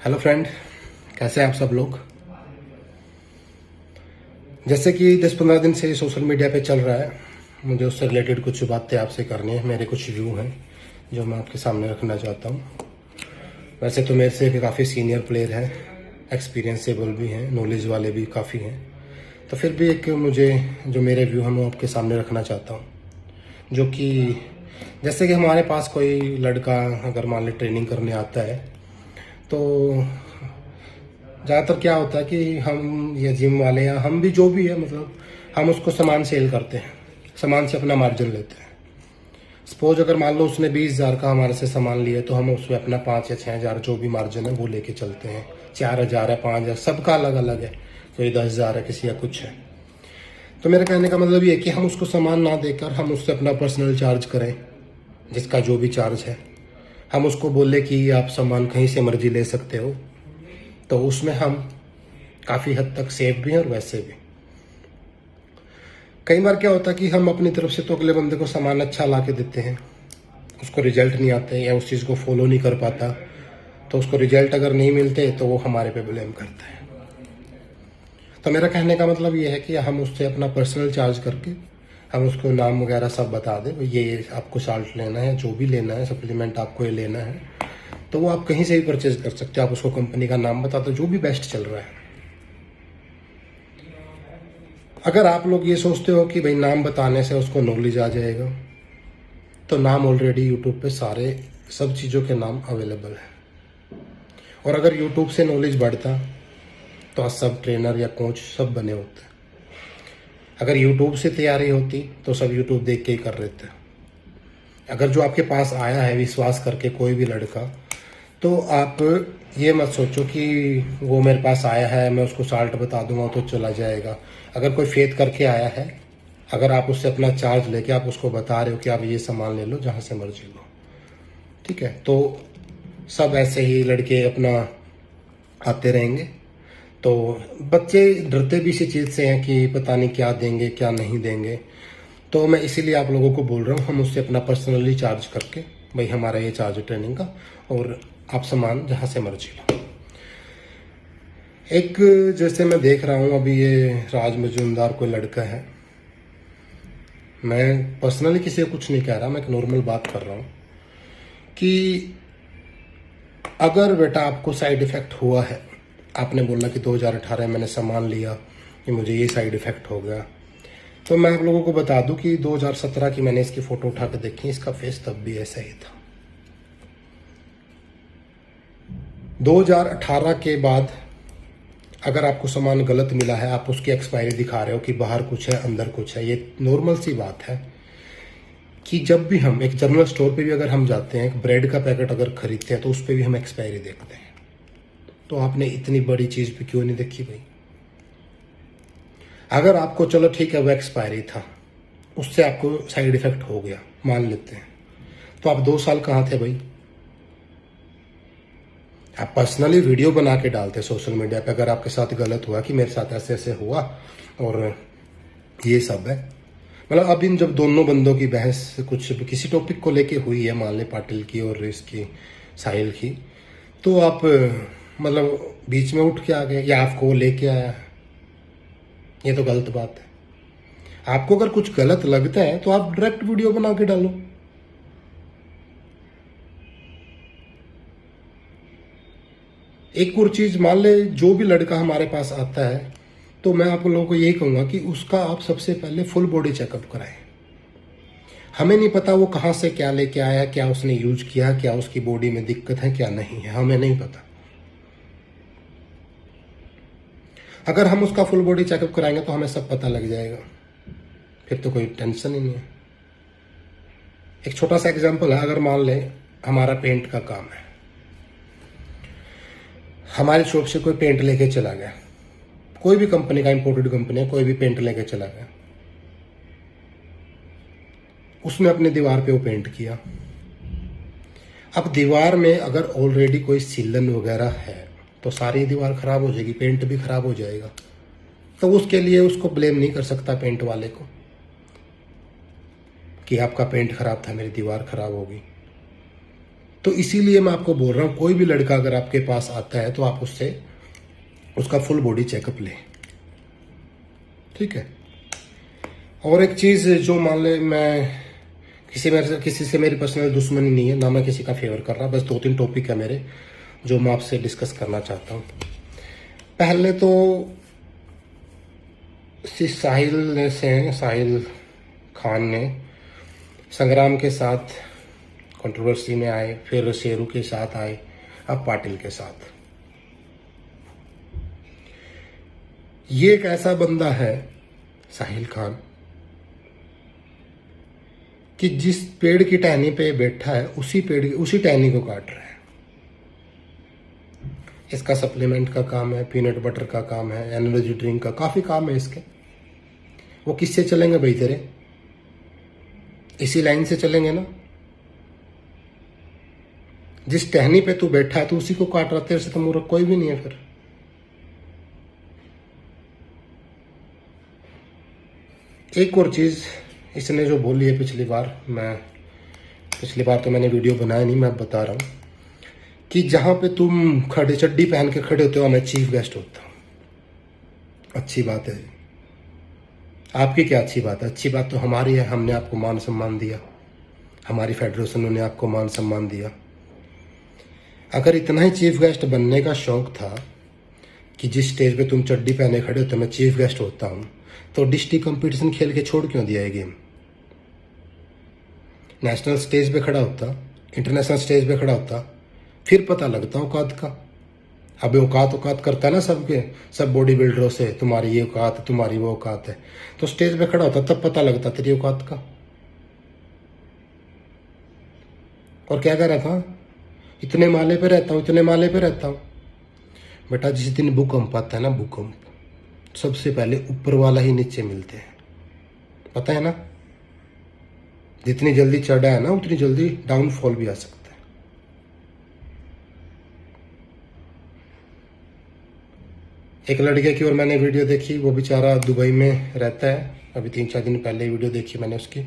Hello friend, कैसे हैं आप सब लोग। जैसे कि 10-15 दिन से सोशल मीडिया पे चल रहा है, मुझे उससे रिलेटेड कुछ बातें आपसे करनी है। मेरे कुछ व्यू हैं जो मैं आपके सामने रखना चाहता हूँ। वैसे तो मेरे से काफ़ी सीनियर प्लेयर हैं, एक्सपीरियंसेबल भी हैं, नॉलेज वाले भी काफ़ी हैं, तो फिर भी एक मुझे जो मेरे व्यू हैं मैं आपके सामने रखना चाहता हूँ। जो कि जैसे कि हमारे पास कोई लड़का अगर मान ली ट्रेनिंग करने आता है, तो ज़्यादातर क्या होता है कि हम या जिम वाले या हम भी जो भी है, मतलब हम उसको सामान सेल करते हैं, सामान से अपना मार्जिन लेते हैं। सपोज अगर मान लो उसने 20,000 का हमारे से सामान लिया, तो हम उसमें अपना 5 या 6,000 जो भी मार्जिन है वो लेके चलते हैं। 4,000 है, 5,000, सबका अलग अलग है, कोई 10,000 है, किसी का कुछ है। तो मेरे कहने का मतलब ये है कि हम उसको सामान ना देकर हम उससे अपना पर्सनल चार्ज करें, जिसका जो भी चार्ज है हम उसको बोले कि आप सामान कहीं से मर्जी ले सकते हो, तो उसमें हम काफ़ी हद तक सेफ भी हैं। और वैसे भी कई बार क्या होता है कि हम अपनी तरफ से तो अगले बंदे को सामान अच्छा ला के देते हैं, उसको रिजल्ट नहीं आते या उस चीज़ को फॉलो नहीं कर पाता, तो उसको रिजल्ट अगर नहीं मिलते तो वो हमारे पे ब्लेम करता है। तो मेरा कहने का मतलब ये है कि हम उससे अपना पर्सनल चार्ज करके हम उसको नाम वगैरह सब बता दें, ये आपको साल्ट लेना है, जो भी लेना है, सप्लीमेंट आपको ये लेना है, तो वो आप कहीं से भी परचेज कर सकते हो। आप उसको कंपनी का नाम बता दो, जो भी बेस्ट चल रहा है। अगर आप लोग ये सोचते हो कि भाई नाम बताने से उसको नॉलेज आ जाएगा, तो नाम ऑलरेडी यूट्यूब पे सारे सब चीज़ों के नाम अवेलेबल है। और अगर यूट्यूब से नॉलेज बढ़ता तो आज सब ट्रेनर या कोच सब बने होते। अगर यूट्यूब से तैयारी होती तो सब यूट्यूब देख के ही कर रहे थे। अगर जो आपके पास आया है विश्वास करके कोई भी लड़का, तो आप ये मत सोचो कि वो मेरे पास आया है मैं उसको साल्ट बता दूंगा तो चला जाएगा। अगर कोई फेथ करके आया है, अगर आप उससे अपना चार्ज लेके आप उसको बता रहे हो कि आप ये सामान ले लो जहाँ से मर्जी लो, ठीक है, तो सब ऐसे ही लड़के अपना आते रहेंगे। तो बच्चे डरते भी इसी चीज़ से हैं कि पता नहीं क्या देंगे क्या नहीं देंगे। तो मैं इसीलिए आप लोगों को बोल रहा हूँ, हम उससे अपना पर्सनली चार्ज करके, भाई हमारा ये चार्ज है ट्रेनिंग का, और आप सामान जहाँ से मर्जी लो। एक जैसे मैं देख रहा हूँ अभी ये राज मजूमदार कोई लड़का है, मैं पर्सनली किसी को कुछ नहीं कह रहा, मैं एक नॉर्मल बात कर रहा हूँ कि अगर बेटा आपको साइड इफेक्ट हुआ है, आपने बोला कि 2018 में मैंने सामान लिया कि मुझे ये साइड इफेक्ट हो गया, तो मैं आप लोगों को बता दूं कि 2017 की मैंने इसकी फोटो उठा के देखी, इसका फेस तब भी ऐसा ही था। 2018 के बाद अगर आपको सामान गलत मिला है, आप उसकी एक्सपायरी दिखा रहे हो कि बाहर कुछ है अंदर कुछ है, ये नॉर्मल सी बात है कि जब भी हम एक जनरल स्टोर पे भी अगर हम जाते हैं, एक ब्रेड का पैकेट अगर खरीदते हैं तो उस पर भी हम एक्सपायरी देखते हैं। तो आपने इतनी बड़ी चीज पे क्यों नहीं देखी भाई? अगर आपको चलो ठीक है वो एक्सपायरी था, उससे आपको साइड इफेक्ट हो गया, मान लेते हैं, तो आप 2 साल कहाँ थे भाई? आप पर्सनली वीडियो बना के डालते सोशल मीडिया पे अगर आपके साथ गलत हुआ कि मेरे साथ ऐसे ऐसे हुआ और ये सब है। मतलब अब इन जब दोनों बंदों की बहस कुछ किसी टॉपिक को लेके हुई है, मान ले पाटिल की और इसकी साहिल की, तो आप मतलब बीच में उठ के आ गए या आपको वो लेके आया, ये तो गलत बात है। आपको अगर कुछ गलत लगता है तो आप डायरेक्ट वीडियो बना के डालो। एक और चीज, मान ले जो भी लड़का हमारे पास आता है, तो मैं आप लोगों को यही कहूंगा कि उसका आप सबसे पहले फुल बॉडी चेकअप कराएं। हमें नहीं पता वो कहाँ से क्या लेके आया, क्या उसने यूज किया, क्या उसकी बॉडी में दिक्कत है क्या नहीं है, हमें नहीं पता। अगर हम उसका फुल बॉडी चेकअप कराएंगे तो हमें सब पता लग जाएगा, फिर तो कोई टेंशन ही नहीं है। एक छोटा सा एग्जांपल है, अगर मान ले हमारा पेंट का काम है, हमारी शॉप से कोई पेंट लेके चला गया, कोई भी कंपनी का, इंपोर्टेड कंपनी है, कोई भी पेंट लेके चला गया, उसने अपने दीवार पे वो पेंट किया। अब दीवार में अगर ऑलरेडी कोई सीलन वगैरह है तो सारी दीवार खराब हो जाएगी, पेंट भी खराब हो जाएगा। तो उसके लिए उसको ब्लेम नहीं कर सकता पेंट वाले को कि आपका पेंट खराब था, मेरी दीवार खराब होगी। तो इसीलिए मैं आपको बोल रहा हूँ, कोई भी लड़का अगर आपके पास आता है तो आप उससे उसका फुल बॉडी चेकअप लें, ठीक है। और एक चीज़, जो मान ले मैं किसी से मेरी पर्सनल दुश्मनी नहीं है, ना मैं किसी का फेवर कर रहा, बस 2-3 टॉपिक है मेरे जो मैं आपसे डिस्कस करना चाहता हूँ। पहले तो साहिल खान ने संग्राम के साथ कंट्रोवर्सी में आए, फिर शेरू के साथ आए, अब पाटिल के साथ। ये एक ऐसा बंदा है साहिल खान कि जिस पेड़ की टहनी पे बैठा है उसी टहनी को काट रहा है। इसका सप्लीमेंट का काम है, पीनट बटर का काम है, एनर्जी ड्रिंक का काफी काम है इसके। वो किससे चलेंगे भाई तेरे? इसी लाइन से चलेंगे ना। जिस टहनी पे तू बैठा है तू उसी को काट रहा, तेरे से तो मूर्ख कोई भी नहीं है। फिर एक और चीज इसने जो बोली है पिछली बार तो मैंने वीडियो बनाया नहीं, मैं बता रहा हूं कि जहां पे तुम खड़े चड्डी पहन के खड़े होते हो मैं चीफ गेस्ट होता हूं। अच्छी बात है, आपकी क्या अच्छी बात है? अच्छी बात तो हमारी है, हमने आपको मान सम्मान दिया, हमारी फेडरेशन ने आपको मान सम्मान दिया। अगर इतना ही चीफ गेस्ट बनने का शौक था कि जिस स्टेज पे तुम चड्डी पहने खड़े होते मैं चीफ गेस्ट होता हूं, तो डिस्ट्रिक्ट कंपटीशन खेल के छोड़ क्यों दिया ये गेम? नेशनल स्टेज पे खड़ा होता, इंटरनेशनल स्टेज पे खड़ा होता, फिर पता लगता औकात का। अब औकात करता है ना सब बॉडी बिल्डरों से, तुम्हारी ये औकात है, तुम्हारी वो औकात है। तो स्टेज पे खड़ा होता तब पता लगता तेरी औकात का। और क्या कह रहा था? इतने माले पे रहता हूं। बेटा जिस दिन भूकंप आता है ना, भूकंप, सबसे पहले ऊपर वाला ही नीचे मिलते हैं, पता है ना। जितनी जल्दी चढ़ा है ना उतनी जल्दी डाउनफॉल भी आ सकता है। एक लड़के की और मैंने वीडियो देखी, वो बेचारा दुबई में रहता है, अभी 3-4 दिन पहले वीडियो देखी मैंने उसकी।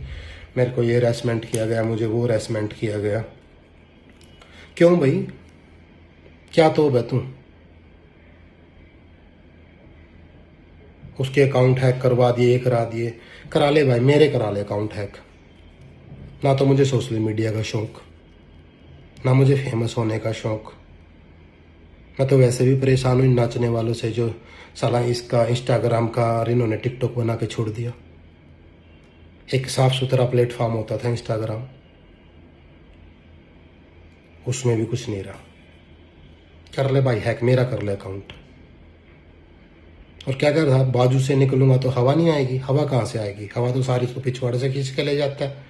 मेरे को ये हरासमेंट किया गया, मुझे वो हरासमेंट किया गया। क्यों भाई, क्या तो है तू? उसके अकाउंट हैक करवा दिए, करा ले भाई, मेरे करा ले अकाउंट हैक। ना तो मुझे सोशल मीडिया का शौक, ना मुझे फेमस होने का शौक। मैं तो वैसे भी परेशान हूँ इन नाचने वालों से, जो साला इसका इंस्टाग्राम का और इन्होंने टिकटॉक बना के छोड़ दिया। एक साफ सुथरा प्लेटफॉर्म होता था इंस्टाग्राम, उसमें भी कुछ नहीं रहा। कर ले भाई हैक, मेरा कर ले अकाउंट। और क्या कर रहा, बाजू से निकलूंगा तो हवा नहीं आएगी? हवा कहाँ से आएगी? हवा तो सारी इसको पिछवाड़े से खींच के ले जाता है।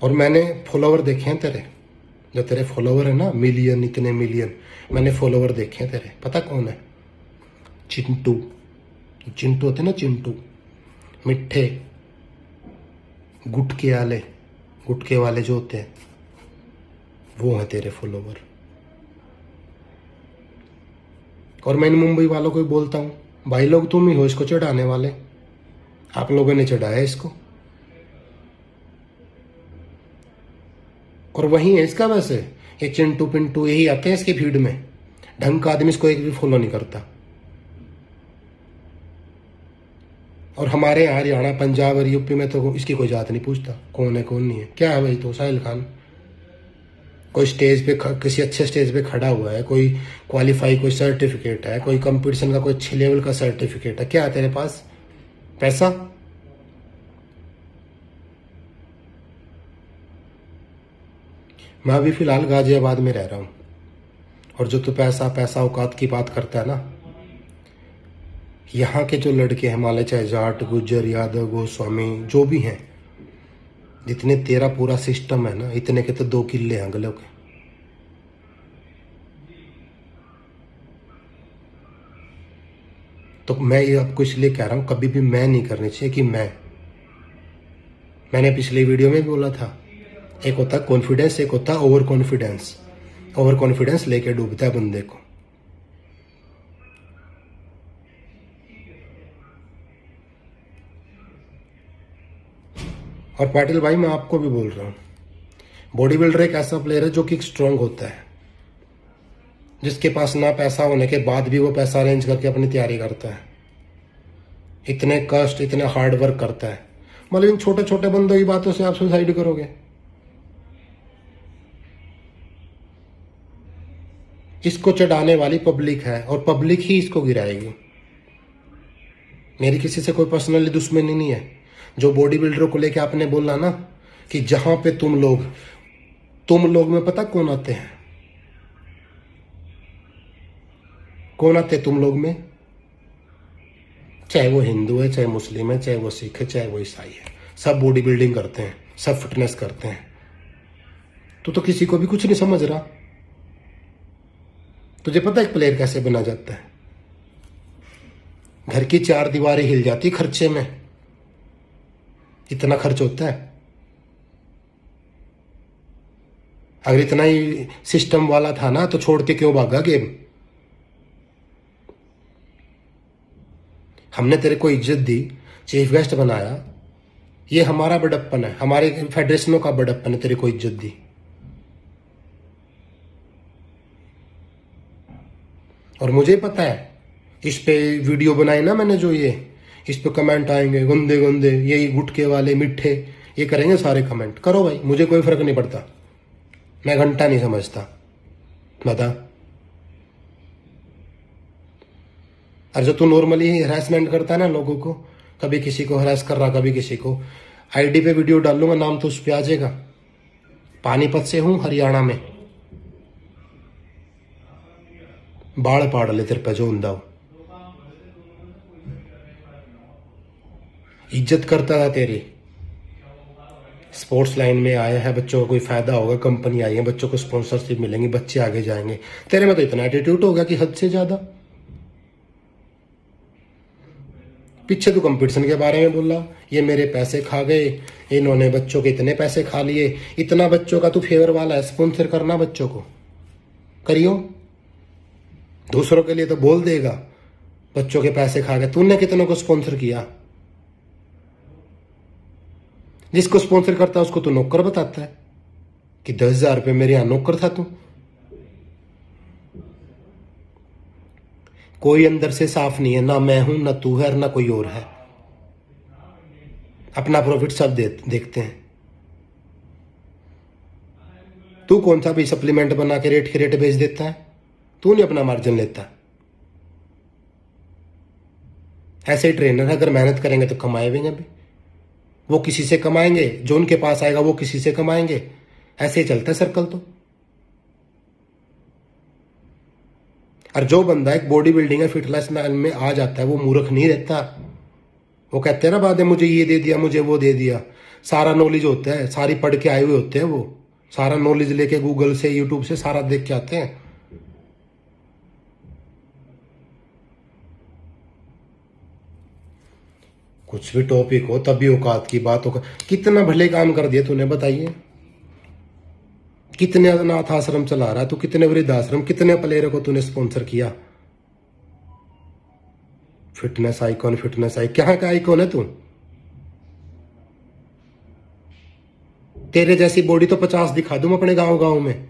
और मैंने फॉलोवर देखे हैं तेरे, जो तेरे फॉलोवर है ना, मिलियन, इतने मिलियन, मैंने फॉलोवर देखे हैं तेरे। पता कौन है? चिंटू होते ना, चिंटू, मिठे गुटके वाले जो होते हैं, वो है तेरे फॉलोवर। और मैं इन मुंबई वालों को भी बोलता हूं, भाई लोग तुम ही हो इसको चढ़ाने वाले, आप लोगों ने चढ़ाया इसको। और वही है इसका, वैसे ये चिंटू पिंटू यही आते हैं इसकी फीड में। ढंग का आदमी इसको एक भी फॉलो नहीं करता। और हमारे यहाँ हरियाणा, पंजाब और यूपी में तो इसकी कोई जात नहीं पूछता, कौन है कौन नहीं है। क्या है भाई? तो साहिल खान कोई स्टेज पे, किसी अच्छे स्टेज पे खड़ा हुआ है, कोई क्वालिफाई, कोई सर्टिफिकेट है, कोई कंपटीशन का कोई अच्छे लेवल का सर्टिफिकेट है, क्या है तेरे पास? पैसा? मैं अभी फिलहाल गाजियाबाद में रह रहा हूं, और जो तू पैसा औकात की बात करता है ना, यहाँ के जो लड़के हैं, मान ले चाहे जाट, गुज्जर, यादव, गोस्वामी, जो भी हैं, जितने तेरा पूरा सिस्टम है ना, इतने के तो 2 किले हैं अगले के। तो मैं ये आपको इसलिए कह रहा हूं, कभी भी मैं नहीं करनी चाहिए कि मैंने पिछली वीडियो में भी बोला था, एक होता है कॉन्फिडेंस, एक होता है ओवर कॉन्फिडेंस। ओवर कॉन्फिडेंस लेके डूबता है बंदे को। और पाटिल भाई मैं आपको भी बोल रहा हूँ, बॉडी बिल्डर एक ऐसा प्लेयर है जो कि स्ट्रांग होता है, जिसके पास ना पैसा होने के बाद भी वो पैसा अरेंज करके अपनी तैयारी करता है, इतने कष्ट इतने हार्ड वर्क करता है। मतलब इन छोटे छोटे बंदों की बातों से आप सुसाइड करोगे? इसको चढ़ाने वाली पब्लिक है और पब्लिक ही इसको गिराएगी। मेरी किसी से कोई पर्सनली दुश्मनी नहीं है। जो बॉडी बिल्डरों को लेके आपने बोला ना कि जहां पे तुम लोग में पता कौन आते हैं? कौन आते तुम लोग में? चाहे वो हिंदू है, चाहे मुस्लिम है, चाहे वो सिख है, चाहे वो ईसाई है, सब बॉडी बिल्डिंग करते हैं, सब फिटनेस करते हैं। तो किसी को भी कुछ नहीं समझ रहा। तुझे पता है एक प्लेयर कैसे बना जाता है? घर की 4 दीवारें हिल जाती खर्चे में, इतना खर्च होता है। अगर इतना ही सिस्टम वाला था ना तो छोड़ के क्यों भागा गेम? हमने तेरे को इज्जत दी, चीफ गेस्ट बनाया, ये हमारा बड़प्पन है, हमारे फेडरेशनों का बड़प्पन है तेरे को इज्जत दी। और मुझे पता है इस पे वीडियो बनाई ना मैंने जो ये, इस पे कमेंट आएंगे गंदे गंदे, यही गुटके वाले मिठे, ये करेंगे सारे कमेंट। करो भाई, मुझे कोई फर्क नहीं पड़ता, मैं घंटा नहीं समझता। बता, और जो तू नॉर्मली हरासमेंट करता है ना लोगों को, कभी किसी को हरास कर रहा, कभी किसी को, आईडी पे वीडियो डालूंगा, नाम तो उस पे आ जाएगा। पानीपत से हूं, हरियाणा में, बाढ़ पाड़ ले तेरे पे जो उंदा हो। इज्जत करता था तेरी, स्पोर्ट्स लाइन में आया है, बच्चों को कोई फायदा होगा, कंपनी आई है, बच्चों को स्पॉन्सरशिप मिलेंगी, बच्चे आगे जाएंगे। तेरे में तो इतना एटीट्यूड हो गया कि हद से ज्यादा। पीछे तू कंपटीशन के बारे में बोला, ये मेरे पैसे खा गए, इन्होंने बच्चों के इतने पैसे खा लिए। इतना बच्चों का तू फेवर वाला है, स्पॉन्सर करना बच्चों को करियो, दूसरों के लिए तो बोल देगा बच्चों के पैसे खा गए। तूने कितनों को स्पॉन्सर किया? जिसको स्पॉन्सर करता है उसको तू नौकर बताता है कि 10,000 रुपये मेरे यहां नौकर था तू। कोई अंदर से साफ नहीं है, ना मैं हूं, ना तू है, ना कोई और है। अपना प्रॉफिट सब देखते हैं। तू कौन सा भी सप्लीमेंट बना के रेट के रेट बेच देता है? तू नहीं अपना मार्जिन लेता। ऐसे ही ट्रेनर अगर मेहनत करेंगे तो कमाएंगे भी, वो किसी से कमाएंगे, जो उनके पास आएगा वो किसी से कमाएंगे। ऐसे ही चलता है सर्कल। तो और जो बंदा एक बॉडी बिल्डिंग है, फिटनेस में आ जाता है, वो मूर्ख नहीं रहता। वो कहते हैं ना बाद में, मुझे ये दे दिया, मुझे वो दे दिया। सारा नॉलेज होता है, सारी पढ़ के आए हुए होते हैं, वो सारा नॉलेज लेके गूगल से, यूट्यूब से सारा देख के आते हैं। कुछ भी टॉपिक हो तभी औकात की बात हो। कितना भले काम कर दिया तूने, बताइए? कितने अनाथ आश्रम चला रहा है तू, कितने वृद्धाश्रम, कितने प्लेयरों को तूने स्पॉन्सर किया? फिटनेस आइकॉन, फिटनेस क्या का आइकॉन है तू? तेरे जैसी बॉडी तो 50 दिखा दूं अपने गांव गांव में।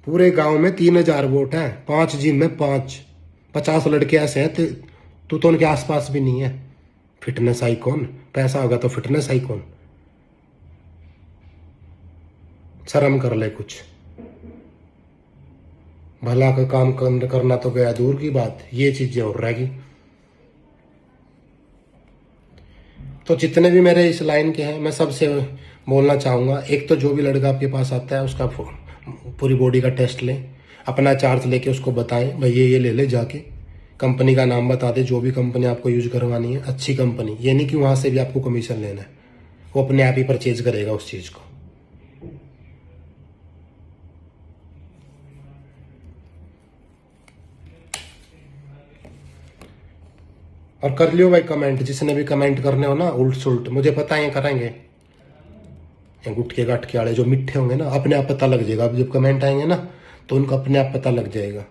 पूरे गांव में 3,000 वोट हैं, 5 जिम में 50 लड़के ऐसे हैं, तू तो उनके आसपास भी नहीं है। फिटनेस आइकॉन, पैसा होगा तो फिटनेस आइकॉन। शर्म कर ले कुछ। भला का काम करना तो गया दूर की बात, ये चीजें और रहेगी। तो जितने भी मेरे इस लाइन के हैं, मैं सबसे बोलना चाहूंगा, एक तो जो भी लड़का आपके पास आता है उसका पूरी बॉडी का टेस्ट लें, अपना चार्ज लेके उसको बताएं भाई ये ले ले, जाके कंपनी का नाम बता दे, जो भी कंपनी आपको यूज करवानी है, अच्छी कंपनी। ये नहीं कि वहां से भी आपको कमीशन लेना है, वो अपने आप ही परचेज करेगा उस चीज को। और कर लियो भाई कमेंट, जिसने भी कमेंट करने हो ना उल्ट सुल्ट, मुझे पता है करेंगे। गुटके गाटके वाले जो मिठे होंगे ना, अपने आप पता लग जाएगा। अब जब कमेंट आएंगे ना तो उनको अपने आप पता लग जाएगा।